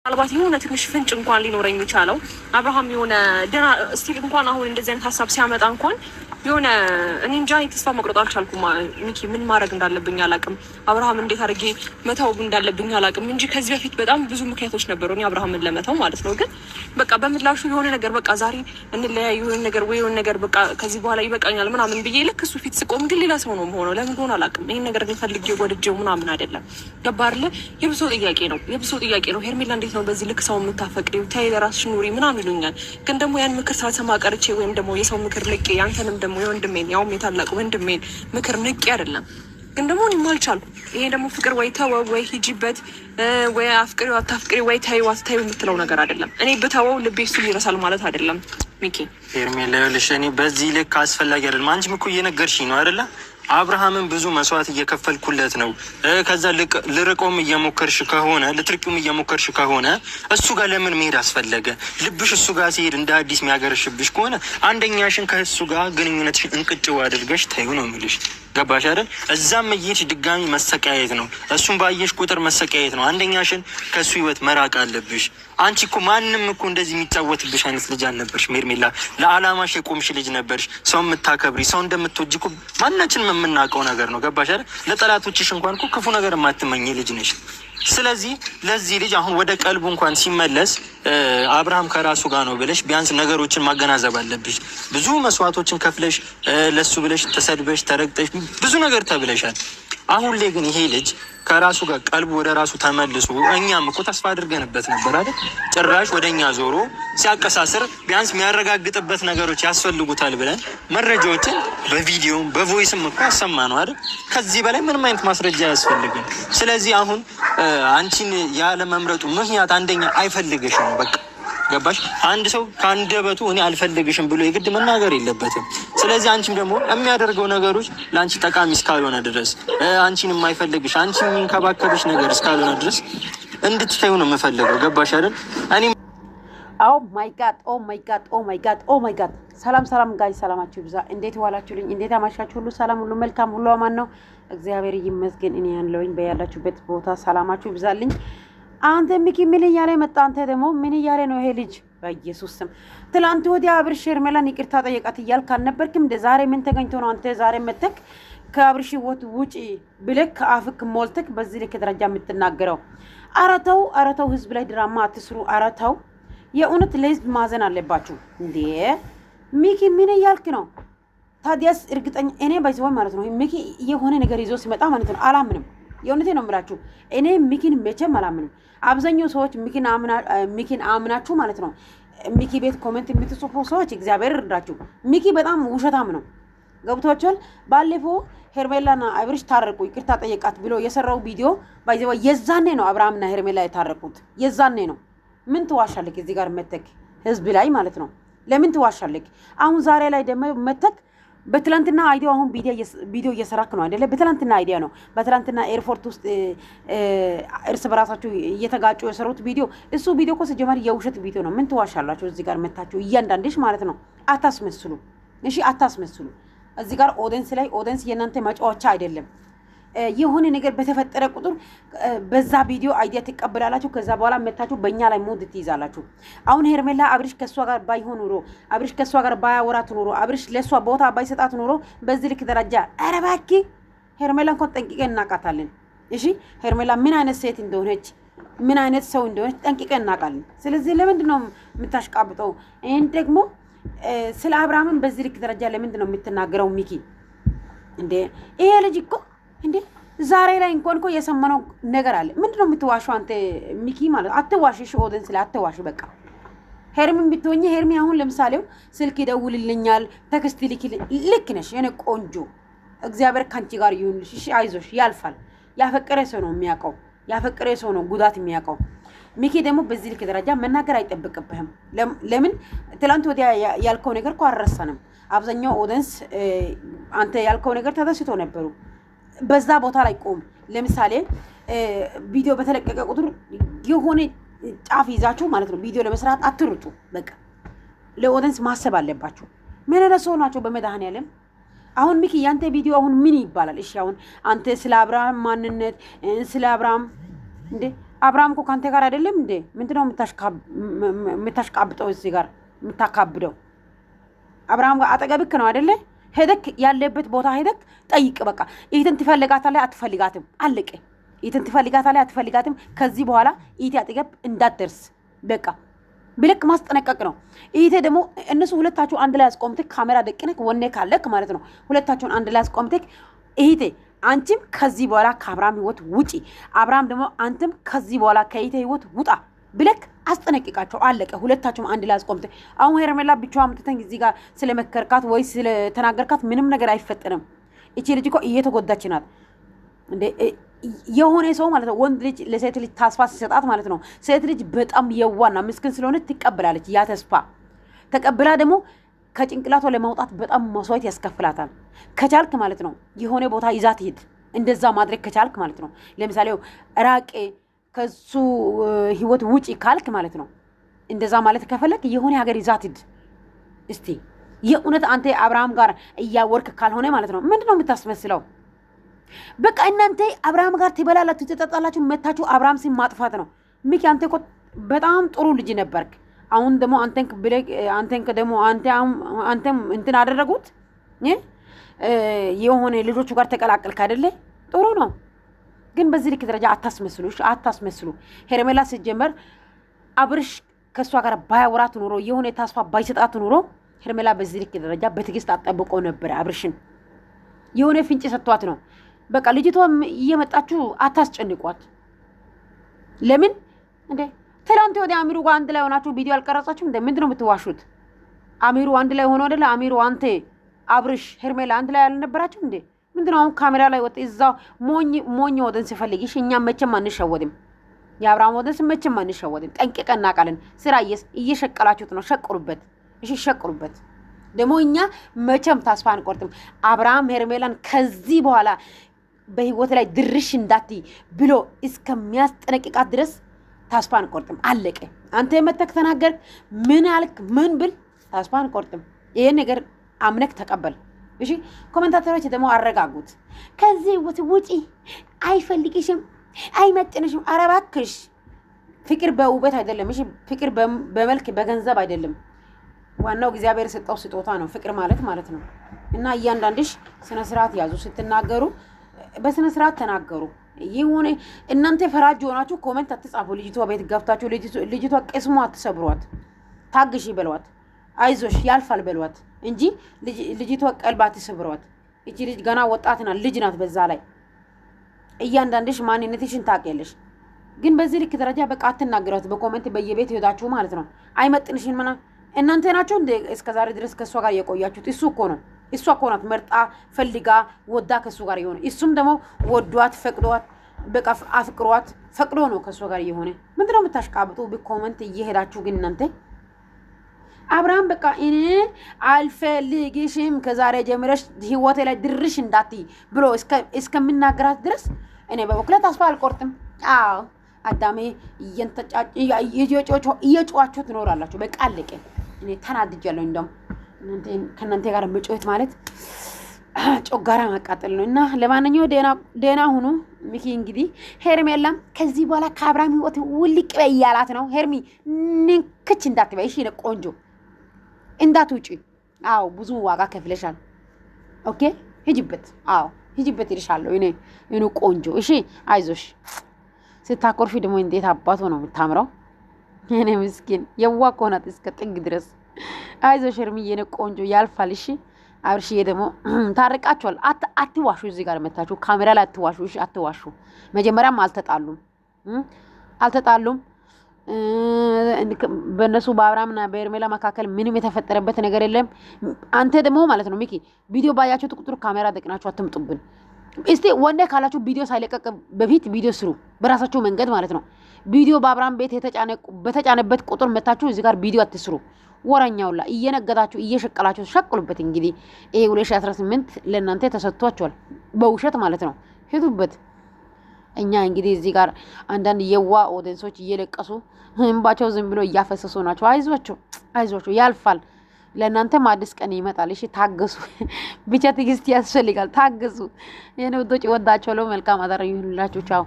ምናልባት የሆነ ትንሽ ፍንጭ እንኳን ሊኖረኝ የሚቻለው አብርሃም የሆነ ደህና ስቲል እንኳን አሁን እንደዚህ አይነት ሀሳብ ሲያመጣ እንኳን የሆነ እኔ እንጃ ተስፋ መቁረጥ አልቻልኩም። ሚኪ ምን ማድረግ እንዳለብኝ አላውቅም። አብርሃም እንዴት አድርጌ መተው እንዳለብኝ አላውቅም እንጂ ከዚህ በፊት በጣም ብዙ ምክንያቶች ነበሩ እኔ አብርሃምን ለመተው ማለት ነው። ግን በቃ በምላሹ የሆነ ነገር በቃ ዛሬ እንለያይ የሆነ ነገር ወይ የሆነ ነገር በቃ ከዚህ በኋላ ይበቃኛል ምናምን ብዬ ልክ እሱ ፊት ስቆም ግን ሌላ ሰው ነው የምሆነው። ለምን እንደሆነ አላውቅም። ይሄን ነገር ፈልጌው ወድጄው ምናምን አይደለም። ገባህ አይደለ? የብሶ ጥያቄ ነው። ሄርሜላ እንዴት ነው በዚህ ልክ ሰው የምታፈቅሪው? ተይ ለራስሽ ኑሪ ምናምን ይሉኛል። ግን ደግሞ ያን ምክር ሳልሰማ ቀርቼ ወይም ደግሞ የሰው ምክር ንቄ ያንተንም ደግሞ የወንድሜን ያውም የታላቅ ወንድሜን ምክር ንቄ አይደለም። ግን ደግሞ እኔም አልቻልኩም። ይሄ ደግሞ ፍቅር ወይ ተወው ወይ ሂጂበት ወይ አፍቅሪው አታፍቅሪ ወይ ተይው አትተይው የምትለው ነገር አይደለም። እኔ ብተወው ልቤ እሱን ይረሳል ማለት አይደለም። ሚኪ ሄርሜላ ይኸውልሽ፣ እኔ በዚህ ልክ አስፈላጊ አይደለም። አንቺም እኮ እየነገርሽኝ ነው አይደለ? አብርሃምን ብዙ መስዋዕት እየከፈልኩለት ነው። ከዛ ልርቆም እየሞከርሽ ከሆነ ልትርቂውም እየሞከርሽ ከሆነ እሱ ጋር ለምን መሄድ አስፈለገ? ልብሽ እሱ ጋር ሲሄድ እንደ አዲስ የሚያገረሽብሽ ከሆነ አንደኛሽን ከእሱ ጋር ግንኙነትሽን እንቅጭው አድርገሽ ተይው ነው የሚልሽ። ገባሽ አይደል? እዛም እየሄድሽ ድጋሚ መሰቃየት ነው። እሱም ባየሽ ቁጥር መሰቃየት ነው። አንደኛሽን ከእሱ ህይወት መራቅ አለብሽ። አንቺ እኮ ማንም እኮ እንደዚህ የሚጫወትብሽ አይነት ልጅ አልነበርሽ ሄርሜላ። ለዓላማሽ የቆምሽ ልጅ ነበርሽ። ሰው የምታከብሪ ሰው እንደምትወጂ እኮ ማናችንም የምናውቀው ነገር ነው። ገባሽ አይደል? ለጠላቶችሽ እንኳን እኮ ክፉ ነገር የማትመኝ ልጅ ነሽ። ስለዚህ ለዚህ ልጅ አሁን ወደ ቀልቡ እንኳን ሲመለስ አብርሃም ከራሱ ጋር ነው ብለሽ ቢያንስ ነገሮችን ማገናዘብ አለብሽ። ብዙ መስዋዕቶችን ከፍለሽ ለሱ ብለሽ ተሰድበሽ ተረግጠሽ ብዙ ነገር ተብለሻል። አሁን ላይ ግን ይሄ ልጅ ከራሱ ጋር ቀልቡ ወደ ራሱ ተመልሶ እኛም እኮ ተስፋ አድርገንበት ነበር አይደል? ጭራሽ ወደ እኛ ዞሮ ሲያቀሳስር ቢያንስ የሚያረጋግጥበት ነገሮች ያስፈልጉታል ብለን መረጃዎችን በቪዲዮም በቮይስም እኮ አሰማ ነው አይደል? ከዚህ በላይ ምንም አይነት ማስረጃ አያስፈልግም። ስለዚህ አሁን አንቺን ያለ መምረጡ ምክንያት አንደኛ አይፈልግሽም ነው በቃ። ገባሽ? አንድ ሰው ከአንደበቱ እኔ አልፈልግሽም ብሎ የግድ መናገር የለበትም። ስለዚህ አንቺም ደግሞ የሚያደርገው ነገሮች ለአንቺ ጠቃሚ እስካልሆነ ድረስ አንቺን የማይፈልግሽ አንቺን የሚንከባከብሽ ነገር እስካልሆነ ድረስ እንድትተዩ ነው የምፈልገው። ገባሽ አይደል? እኔ ኦ ማይ ጋድ ኦ ማይ ጋድ ኦ ማይ ጋድ ኦ ማይ ጋድ። ሰላም ጋይ ሰላማችሁ ይብዛ። እንዴት ዋላችሁልኝ? እንዴት አማሻችሁ? ሁሉ ሰላም፣ ሁሉ መልካም፣ ሁሉ አማን ነው። እግዚአብሔር ይመስገን። እኔ ያለውኝ በያላችሁበት ቦታ ሰላማችሁ ይብዛልኝ። አንተ ሚኪ ምን እያለ መጣ? አንተ ደግሞ ምን እያለ ነው ይሄ ልጅ? በኢየሱስ ስም ትላንት ወዲያ አብርሽ ሄርሜላን ይቅርታ ጠየቃት እያልክ አልነበርክም? ዛሬ ምን ተገኝቶ ነው አንተ ዛሬ መተክ ከአብርሽ ህይወት ውጪ ብለክ አፍክ ሞልተክ በዚህ ልክ ደረጃ የምትናገረው? ኧረ ተው ህዝብ ላይ ድራማ አትስሩ። ኧረ ተው፣ የእውነት ለህዝብ ማዘን አለባችሁ እንዴ! ሚኪ ምን እያልክ ነው ታዲያስ? እርግጠኛ እኔ ባይዘው ማለት ነው ሚኪ የሆነ ነገር ይዞ ሲመጣ ማለት ነው አላምንም። የእውነቴ ነው የምላችሁ። እኔ ሚኪን መቼም አላምንም። አብዛኛው ሰዎች ሚኪን አምናችሁ ማለት ነው ሚኪ ቤት ኮሜንት የምትጽፉ ሰዎች እግዚአብሔር ይርዳችሁ። ሚኪ በጣም ውሸታም ነው። ገብቷችኋል? ባለፈው ሄርሜላና አብርሽ ታረቁ ይቅርታ ጠየቃት ብሎ የሰራው ቪዲዮ ባይዘው የዛኔ ነው አብርሃምና ሄርሜላ የታረቁት። የዛኔ ነው። ምን ትዋሻለክ? እዚህ ጋር መተክ ህዝብ ላይ ማለት ነው ለምን ትዋሻለክ? አሁን ዛሬ ላይ ደግሞ መተክ በትላንትና አይዲያ አሁን ቪዲዮ እየሰራክ ነው አይደለ? በትላንትና አይዲያ ነው። በትላንትና ኤርፖርት ውስጥ እርስ በራሳቸው እየተጋጩ የሰሩት ቪዲዮ እሱ ቪዲዮ እኮ ሲጀመር የውሸት ቪዲዮ ነው። ምን ትዋሻላችሁ? እዚህ ጋር መታችሁ እያንዳንድሽ ማለት ነው። አታስመስሉ፣ እሺ? አታስመስሉ። እዚህ ጋር ኦዲየንስ የእናንተ መጫወቻ አይደለም። የሆነ ነገር በተፈጠረ ቁጥር በዛ ቪዲዮ አይዲያ ትቀበላላችሁ። ከዛ በኋላ መታችሁ በእኛ ላይ ሙድ ትይዛላችሁ። አሁን ሄርሜላ አብርሽ ከሷ ጋር ባይሆን ኑሮ አብርሽ ከሷ ጋር ባያወራት ኑሮ አብርሽ ለሷ ቦታ ባይሰጣት ኑሮ በዚህ ልክ ደረጃ ኧረ እባክህ ሄርሜላ እንኳን ጠንቅቀን እናውቃታለን። እሺ ሄርሜላ ምን አይነት ሴት እንደሆነች ምን አይነት ሰው እንደሆነች ጠንቅቀን እናውቃለን። ስለዚህ ለምንድን ነው የምታሽቃብጠው? ይሄን ደግሞ ስለ አብርሃምን በዚህ ልክ ደረጃ ለምንድን ነው የምትናገረው? ሚኪ እንዴ ይሄ ልጅ እኮ እንዴ ዛሬ ላይ እንኳን እኮ የሰማነው ነገር አለ። ምንድነው የምትዋሽው አንተ ሚኪ? ማለት አትዋሽ። እሺ ኦዲየንስ ላይ አትዋሽ። በቃ ሄርሚን ብትሆኚ ሄርሚ አሁን ለምሳሌው ስልክ ይደውልልኛል ተክስት ልክልኝ። ልክ ነሽ የኔ ቆንጆ፣ እግዚአብሔር ካንቺ ጋር ይሁንልሽ። እሺ አይዞሽ፣ ያልፋል። ያፈቀረ ሰው ነው የሚያውቀው። ያፈቀረ ሰው ነው ጉዳት የሚያውቀው። ሚኪ ደግሞ በዚህ ልክ ደረጃ መናገር አይጠበቅብህም። ለምን ትላንት ወዲያ ያልከው ነገር እኮ አልረሳንም። አብዛኛው ኦዲየንስ አንተ ያልከው ነገር ተደስቶ ነበሩ። በዛ ቦታ ላይ ቆም። ለምሳሌ ቪዲዮ በተለቀቀ ቁጥር የሆነ ጫፍ ይዛችሁ ማለት ነው ቪዲዮ ለመስራት አትሩጡ። በቃ ለኦዲየንስ ማሰብ አለባችሁ። ምን ረሰው ናቸው በመድኃኒዓለም። አሁን ሚኪ ያንተ ቪዲዮ አሁን ምን ይባላል? እሺ አሁን አንተ ስለ አብርሃም ማንነት ስለ አብርሃም እንዴ አብርሃም እኮ ካንተ ጋር አይደለም እንዴ? ምንድነው የምታሽቃብጠው እዚህ ጋር የምታካብደው? አብርሃም ጋር አጠገብክ ነው አይደለ? ሄደክ ያለበት ቦታ ሄደክ ጠይቅ። በቃ ኢትን ትፈልጋታለህ አትፈልጋትም? አለቀ። ኢትን ትፈልጋታለህ አትፈልጋትም? ከዚህ በኋላ ኢቲ አጠገብ እንዳትደርስ በቃ ብለክ ማስጠነቀቅ ነው። ኢቴ ደግሞ እነሱ ሁለታችሁ አንድ ላይ አስቆምተክ ካሜራ ደቅነክ ወኔ ካለክ ማለት ነው ሁለታችሁን አንድ ላይ አስቆምተክ ኢቴ አንቺም ከዚህ በኋላ ከአብርሃም ህይወት ውጪ፣ አብርሃም ደግሞ አንተም ከዚህ በኋላ ከኢቴ ህይወት ውጣ ብለክ አስጠነቅቃቸው። አለቀ። ሁለታችሁም አንድ ላይ አስቆምተክ። አሁን ሄርሜላ ብቻዋ አምጥተን እዚህ ጋር ስለመከርካት ወይ ስለተናገርካት ምንም ነገር አይፈጠርም። እቺ ልጅ እኮ እየተጎዳች ናት እንዴ። የሆነ ሰው ማለት ነው ወንድ ልጅ ለሴት ልጅ ተስፋ ሲሰጣት ማለት ነው ሴት ልጅ በጣም የዋና ምስኪን ስለሆነ ትቀበላለች። ያ ተስፋ ተቀብላ ደግሞ ከጭንቅላቷ ለማውጣት በጣም መስዋዕት ያስከፍላታል። ከቻልክ ማለት ነው የሆነ ቦታ ይዛት ሂድ። እንደዛ ማድረግ ከቻልክ ማለት ነው ለምሳሌ ራቄ ከሱ ህይወት ውጪ ካልክ ማለት ነው እንደዛ ማለት ከፈለክ የሆነ ሀገር ይዛት ሂድ። እስቲ የእውነት አንተ አብርሃም ጋር እያወርክ ካልሆነ ማለት ነው ምንድነው የምታስመስለው? በቃ እናንተ አብርሃም ጋር ትበላላችሁ ትጠጣላችሁ፣ መታችሁ አብርሃም ሲም ማጥፋት ነው። ሚኪ አንተ እኮ በጣም ጥሩ ልጅ ነበርክ። አሁን ደግሞ አንተን ደግሞ አንተም እንትን አደረጉት የሆነ ልጆቹ ጋር ተቀላቀልክ አይደለ? ጥሩ ነው ግን በዚህ ልክ ደረጃ አታስመስሉ። ሄርሜላ ሲጀመር አብርሽ ከሷ ጋር ባያወራት ኑሮ የሆነ ተስፋ ባይሰጣት ኑሮ ሄርሜላ በዚህ ልክ ደረጃ በትግስት አጠብቆ ነበር። አብርሽን የሆነ ፍንጭ ሰጥቷት ነው። በቃ ልጅቷ እየመጣችሁ አታስጨንቋት። ለምን እንዴ ትላንት ወደ አሚሩ ጋር አንድ ላይ ሆናችሁ ቪዲዮ አልቀረጻችሁም እንዴ? ምንድነው የምትዋሹት? አሚሩ አንድ ላይ ሆኖ አይደለ? አሚሩ አንተ አብርሽ ሄርሜላ አንድ ላይ አልነበራችሁ እንዴ? ምንድነው አሁን ካሜራ ላይ ወጥ እዛው ሞኝ ወደን ሲፈልግ እኛም መቼም አንሸወድም። የአብርሃም ወደን መቼም አንሸወድም። ጠንቅቀን እናውቃለን። ስራ እየሸቀላችሁት ነው። ሸቅሩበት። እሺ ሸቅሩበት። ደግሞ እኛ መቼም ተስፋ አንቆርጥም። አብርሃም ሄርሜላን ከዚህ በኋላ በህይወት ላይ ድርሽ እንዳትይ ብሎ እስከሚያስጠነቅቃት ድረስ ተስፋ አንቆርጥም። አለቀ። አንተ መተክ ተናገር ምን አልክ ምን ብል ተስፋ አንቆርጥም። ይሄ ነገር አምነክ ተቀበል። እሺ ኮሜንታተሮች ደግሞ አረጋጉት። ከዚህ ውጪ አይፈልግሽም፣ አይመጥንሽም። ኧረ እባክሽ ፍቅር በውበት አይደለም። እሺ ፍቅር በመልክ በገንዘብ አይደለም። ዋናው እግዚአብሔር የሰጠው ስጦታ ነው ፍቅር ማለት ነው። እና እያንዳንድሽ ስነ ስርዓት ያዙ። ስትናገሩ በስነ ስርዓት ተናገሩ። ይሁን እናንተ ፈራጅ ሆናችሁ ኮሜንት አትጻፉ። ልጅቷ ቤት ገብታችሁ ልጅቷ ቅስሟ አትሰብሯት። ታግሺ በሏት፣ አይዞሽ ያልፋል በሏት እንጂ ልጅቷ ቀልብ አትሰብሯት። እቺ ልጅ ገና ወጣት ናት፣ ልጅ ናት። በዛ ላይ እያንዳንድሽ ማንነትሽን ታውቂያለሽ። ግን በዚህ ልክ ደረጃ በቃ አትናገሯት። በኮሜንት በየቤት ይወዳችሁ ማለት ነው። አይመጥንሽን ምና እናንተ ናችሁ እንደ እስከዛሬ ድረስ ከሷ ጋር የቆያችሁት። እሱ እኮ ናት መርጣ ፈልጋ ወዳ ከሱ ጋር የሆነ እሱም ደግሞ ወዷት ፈቅዷት በቃ አፍቅሯት ፈቅዶ ነው ከሱ ጋር የሆነ። ምንድነው የምታሽቃብጡ በኮሜንት እየሄዳችሁ? ግን እናንተ አብርሃም በቃ እኔ አልፈልግሽም ከዛሬ ጀምረሽ ህይወቴ ላይ ድርሽ እንዳትይ ብሎ እስከምናገራት ድረስ እኔ በበኩሌ ተስፋ አልቆርጥም። አዎ አዳሜ እየጮኋችሁ ትኖራላችሁ። በቃ አለቀ። እኔ ተናድጃለሁ። እንደውም ከእናንተ ጋር መጮት ማለት ጮጋራ ማቃጠል ነው። እና ለማንኛውም ደህና ሁኑ። ሚኪ እንግዲህ ሄርሜላም ከዚህ በኋላ ከአብርሃም ህይወት ውልቅ በይ እያላት ነው። ሄርሚ ንክች እንዳትበይ እሺ፣ ቆንጆ እንዳትውጪ። አዎ ብዙ ዋጋ ከፍለሻል። ኦኬ ሂጂበት። አዎ ሂጂበት ይልሻለሁ። እኔ ቆንጆ እሺ፣ አይዞሽ። ስታኮርፊ ደግሞ እንዴት አባቱ ነው የምታምረው። እኔ ምስኪን የዋ ኮናት እስከ ጥግ ድረስ። አይዞሽ ሄርሚ የኔ ቆንጆ ያልፋል። እሺ አብርሽዬ ደግሞ ታረቃቸዋል። አትዋሹ። እዚህ ጋር መታችሁ ካሜራ ላይ አትዋሹ። እሺ አትዋሹ። መጀመሪያም አልተጣሉም። በእነሱ በአብርሃምና በሄርሜላ መካከል ምንም የተፈጠረበት ነገር የለም። አንተ ደግሞ ማለት ነው ሚኪ ቪዲዮ ባያችሁ ቁጥር ካሜራ ደቅናችሁ አትምጡብን። እስቲ ወንደ ካላችሁ ቪዲዮ ሳይለቀቅ በፊት ቪዲዮ ስሩ በራሳችሁ መንገድ ማለት ነው። ቪዲዮ በአብርሃም ቤት በተጫነበት ቁጥር መታችሁ እዚህ ጋር ቪዲዮ አትስሩ። ወራኛውላ እየነገዳችሁ እየሸቀላችሁ ሸቅሉበት። እንግዲህ ይሄ 2018 ለእናንተ ተሰጥቷችኋል በውሸት ማለት ነው። ሄዱበት። እኛ እንግዲህ እዚህ ጋር አንዳንድ የዋ ኦዲየንሶች እየለቀሱ እንባቸው ዝም ብሎ እያፈሰሱ ናቸው። አይዟችሁ ያልፋል። ለእናንተም አዲስ ቀን ይመጣል። እሺ ታገሱ። ብቻ ትዕግስት ያስፈልጋል። ታገሱ። የኔ ውዶች ወዳችኋለሁ። መልካም አዳር ይሁንላችሁ። ቻው